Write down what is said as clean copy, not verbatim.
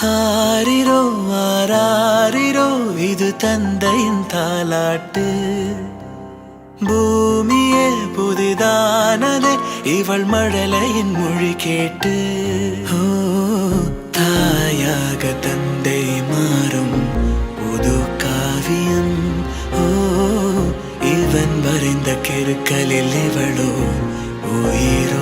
ஆரிரோ ஆராரிரோ இது தந்தையின் தாலாட்டு. பூமியே புதிதானதே இவள் மழலையின் மொழி கேட்டு. ஓ தாயாக தந்தை மாறும் புது காவியம். ஓ இவன் வரைந்த கிருக்கலில் இவளோ உயிர்.